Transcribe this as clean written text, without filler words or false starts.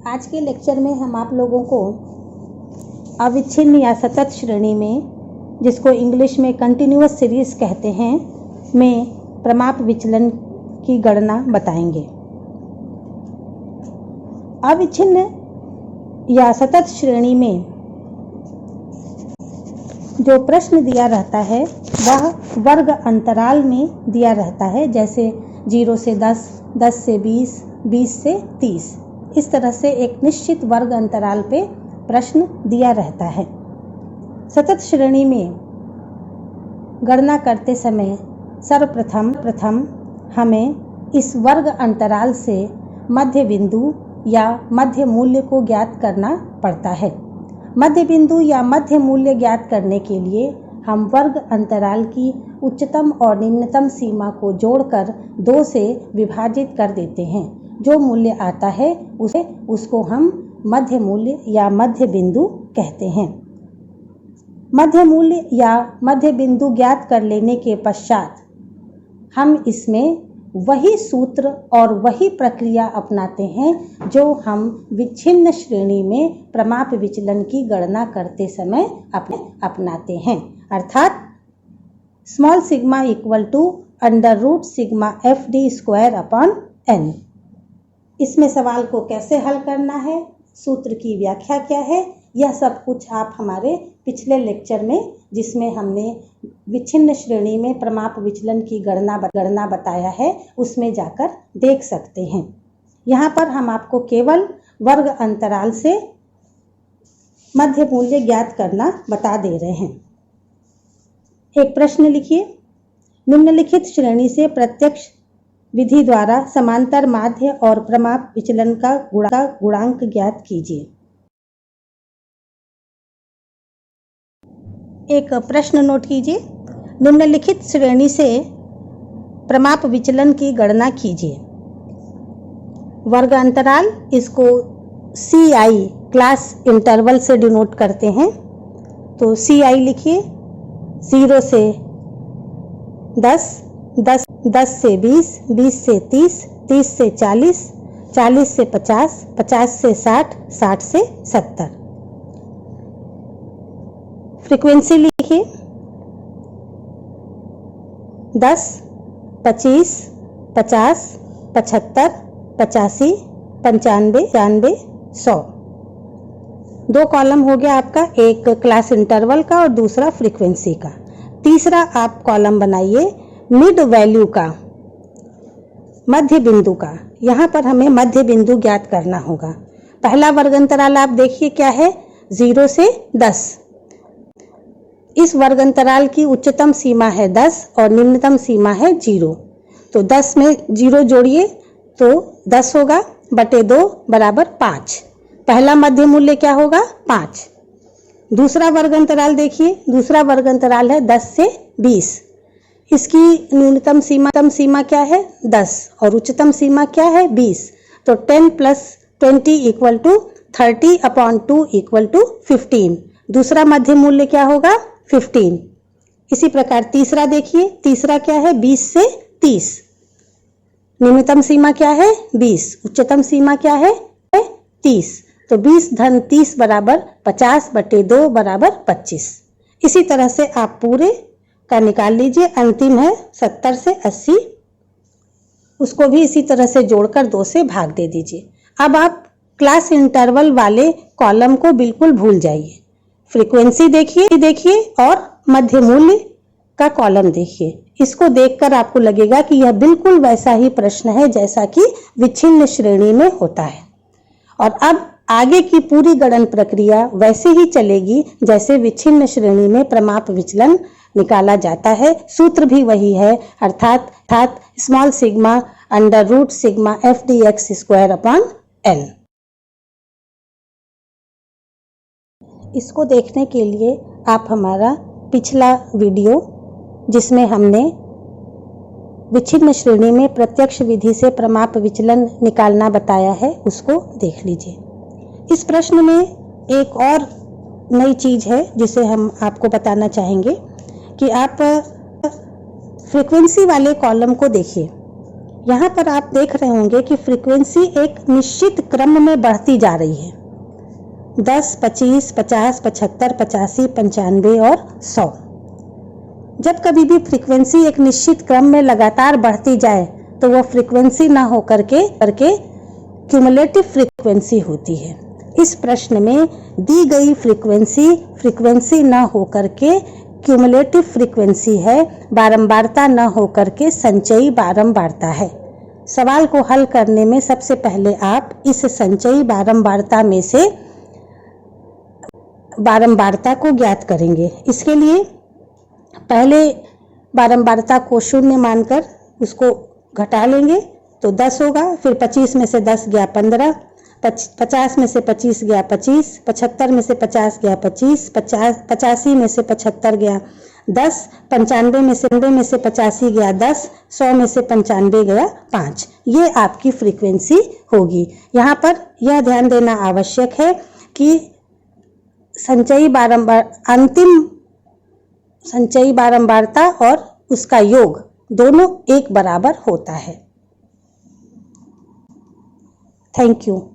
आज के लेक्चर में हम आप लोगों को अविच्छिन्न या सतत श्रेणी में, जिसको इंग्लिश में कंटिन्यूअस सीरीज कहते हैं, में प्रमाप विचलन की गणना बताएंगे। अविच्छिन्न या सतत श्रेणी में जो प्रश्न दिया रहता है वह वर्ग अंतराल में दिया रहता है, जैसे 0 से 10, 10 से 20, 20 से 30। इस तरह से एक निश्चित वर्ग अंतराल पे प्रश्न दिया रहता है। सतत श्रेणी में गणना करते समय सर्वप्रथम हमें इस वर्ग अंतराल से मध्य बिंदु या मध्य मूल्य को ज्ञात करना पड़ता है। मध्य बिंदु या मध्य मूल्य ज्ञात करने के लिए हम वर्ग अंतराल की उच्चतम और निम्नतम सीमा को जोड़कर 2 से विभाजित कर देते हैं। जो मूल्य आता है उसको हम मध्य मूल्य या मध्य बिंदु कहते हैं। मध्य मूल्य या मध्य बिंदु ज्ञात कर लेने के पश्चात हम इसमें वही सूत्र और वही प्रक्रिया अपनाते हैं जो हम विच्छिन्न श्रेणी में प्रमाप विचलन की गणना करते समय अपनाते हैं, अर्थात small sigma equal to under root sigma FD square upon n। इसमें सवाल को कैसे हल करना है, सूत्र की व्याख्या क्या है, यह सब कुछ आप हमारे पिछले लेक्चर में, जिसमें हमने विच्छिन्न श्रेणी में प्रमाप विचलन की गणना बताया है, उसमें जाकर देख सकते हैं। यहाँ पर हम आपको केवल वर्ग अंतराल से मध्य मूल्य ज्ञात करना बता दे रहे हैं। एक प्रश्न लिखिए, निम्नलिखित श्रेणी से प्रत्यक्ष विधि द्वारा समांतर माध्य और प्रमाप विचलन का गुणांक ज्ञात कीजिए। एक प्रश्न नोट कीजिए, निम्नलिखित श्रेणी से प्रमाप विचलन की गणना कीजिए। वर्ग अंतराल, इसको CI क्लास इंटरवल से डिनोट करते हैं, तो CI लिखिए। 0 से 10, 10 से 20, 20 से 30, 30 से 40, 40 से 50, 50 से 60, 60 से 70। फ्रीक्वेंसी लिखिए 10, 25, 50, 75, 85, 95, 100। 2 कॉलम हो गया आपका, एक क्लास इंटरवल का और दूसरा फ्रीक्वेंसी का। तीसरा आप कॉलम बनाइए मिड वैल्यू का, मध्य बिंदु का। यहाँ पर हमें मध्य बिंदु ज्ञात करना होगा। पहला वर्ग अंतराल आप देखिए क्या है, 0 से 10। इस वर्ग अंतराल की उच्चतम सीमा है 10 और निम्नतम सीमा है 0। तो 10 में 0 जोड़िए तो 10 होगा, बटे 2 बराबर 5। पहला मध्य मूल्य क्या होगा, 5। दूसरा वर्ग अंतराल देखिए, दूसरा वर्ग अंतराल है 10 से 20। इसकी न्यूनतम सीमा क्या है, 10, और उच्चतम सीमा क्या है, 20। तो 10 + 20 equal to 30 upon 2 equal to 15। दूसरा मध्य मूल्य क्या होगा, 15। इसी प्रकार तीसरा देखिए, तीसरा क्या है, 20 से 30। निम्नतम सीमा क्या है, 20, उच्चतम सीमा क्या है, 30। तो 20 धन 30 बराबर 50 बटे 2 बराबर 25। इसी तरह से आप पूरे का निकाल लीजिए। अंतिम है 70 से 80, उसको भी इसी तरह से जोड़कर 2 से भाग दे दीजिए। अब आप क्लास इंटरवल वाले कॉलम को बिल्कुल भूल जाइए। फ्रीक्वेंसी देखिए और मध्य मूल्य का कॉलम देखिए। इसको देखकर आपको लगेगा कि यह बिल्कुल वैसा ही प्रश्न है जैसा कि विच्छिन्न श्रेणी में होता है। और अब आगे की पूरी गणन प्रक्रिया वैसे ही चलेगी जैसे विच्छिन्न श्रेणी में प्रमाप विचलन निकाला जाता है। सूत्र भी वही है, अर्थात small sigma under root sigma FDX square upon n। इसको देखने के लिए आप हमारा पिछला वीडियो, जिसमें हमने विच्छिन्न श्रेणी में प्रत्यक्ष विधि से प्रमाप विचलन निकालना बताया है, उसको देख लीजिए। इस प्रश्न में एक और नई चीज है जिसे हम आपको बताना चाहेंगे कि आप फ्रीक्वेंसी वाले कॉलम को देखिए। यहाँ पर आप देख रहे होंगे कि फ्रीक्वेंसी एक निश्चित क्रम में बढ़ती जा रही है। 10, 25, 50, 75, 85, 95 और 100। जब कभी भी फ्रीक्वेंसी एक निश्चित क्रम में लगातार बढ़ती जाए तो वो फ्रीक्वेंसी ना हो करके क्यूमुलेटिव फ्रीक्वेंसी होती है। इस प्रश्न में दी गई फ्रीक्वेंसी ना हो करके क्यूमुलेटिव फ्रीक्वेंसी है, बारंबारता न होकर के संचयी बारंबारता है। सवाल को हल करने में सबसे पहले आप इस संचयी बारंबारता में से बारंबारता को ज्ञात करेंगे। इसके लिए पहले बारंबारता को 0 मानकर उसको घटा लेंगे तो 10 होगा। फिर 25 में से 10 गया 15, 50 में से 25 गया 25, 75 में से 50 गया 25, 85 में से 75 गया 10, 95 में से 85 गया 10, 100 में से 95 गया 5। ये आपकी फ्रीक्वेंसी होगी। यहाँ पर यह ध्यान देना आवश्यक है कि अंतिम संचयी बारंबारता और उसका योग दोनों एक बराबर होता है। Thank you.